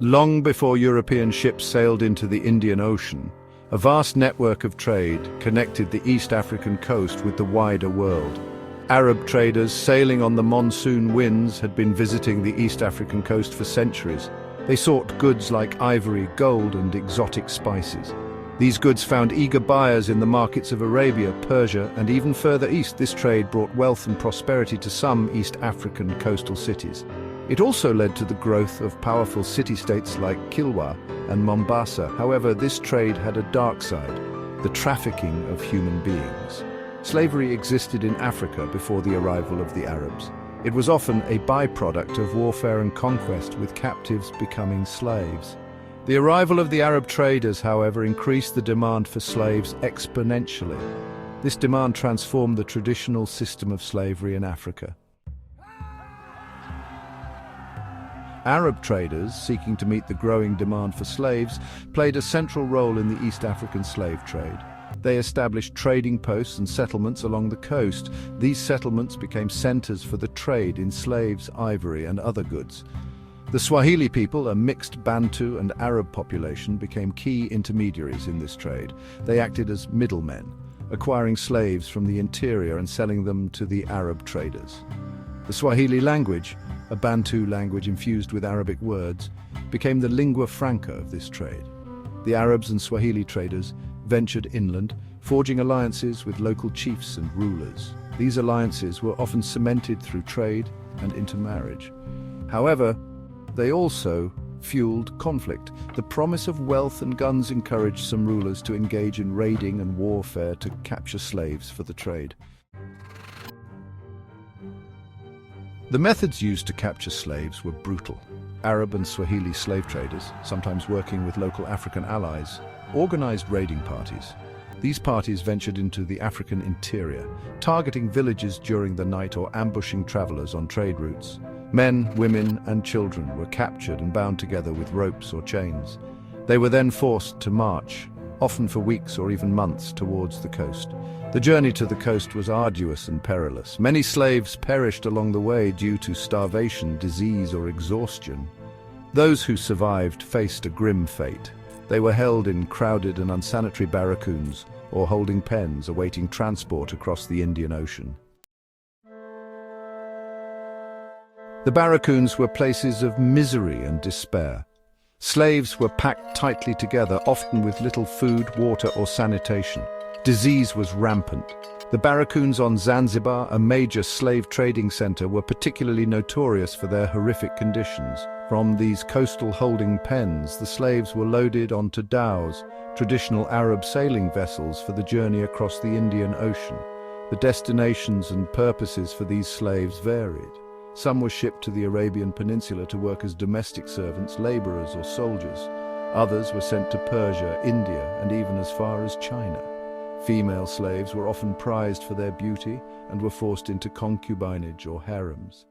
Long before European ships sailed into the Indian Ocean, a vast network of trade connected the East African coast with the wider world. Arab traders sailing on the monsoon winds had been visiting the East African coast for centuries. They sought goods like ivory, gold, and exotic spices. These goods found eager buyers in the markets of Arabia, Persia, and even further east. This trade brought wealth and prosperity to some East African coastal cities. It also led to the growth of powerful city-states like Kilwa and Mombasa. However, this trade had a dark side: the trafficking of human beings. Slavery existed in Africa before the arrival of the Arabs. It was often a byproduct of warfare and conquest, with captives becoming slaves. The arrival of the Arab traders, however, increased the demand for slaves exponentially. This demand transformed the traditional system of slavery in Africa. Arab traders, seeking to meet the growing demand for slaves, played a central role in the East African slave trade. They established trading posts and settlements along the coast. These settlements became centers for the trade in slaves, ivory, and other goods. The Swahili people, a mixed Bantu and Arab population, became key intermediaries in this trade. They acted as middlemen, acquiring slaves from the interior and selling them to the Arab traders. The Swahili language, a Bantu language infused with Arabic words, became the lingua franca of this trade. The Arabs and Swahili traders ventured inland, forging alliances with local chiefs and rulers. These alliances were often cemented through trade and intermarriage. However, they also fueled conflict. The promise of wealth and guns encouraged some rulers to engage in raiding and warfare to capture slaves for the trade. The methods used to capture slaves were brutal. Arab and Swahili slave traders, sometimes working with local African allies, organized raiding parties. These parties ventured into the African interior, targeting villages during the night or ambushing travelers on trade routes. Men, women, and children were captured and bound together with ropes or chains. They were then forced to march, often for weeks or even months, towards the coast. The journey to the coast was arduous and perilous. Many slaves perished along the way due to starvation, disease, or exhaustion. Those who survived faced a grim fate. They were held in crowded and unsanitary barracoons or holding pens awaiting transport across the Indian Ocean. The barracoons were places of misery and despair. Slaves were packed tightly together, often with little food, water, or sanitation. Disease was rampant. The barracoons on Zanzibar, a major slave trading center, were particularly notorious for their horrific conditions. From these coastal holding pens, the slaves were loaded onto dhows, traditional Arab sailing vessels for the journey across the Indian Ocean. The destinations and purposes for these slaves varied. Some were shipped to the Arabian Peninsula to work as domestic servants, laborers, or soldiers. Others were sent to Persia, India, and even as far as China. Female slaves were often prized for their beauty and were forced into concubinage or harems.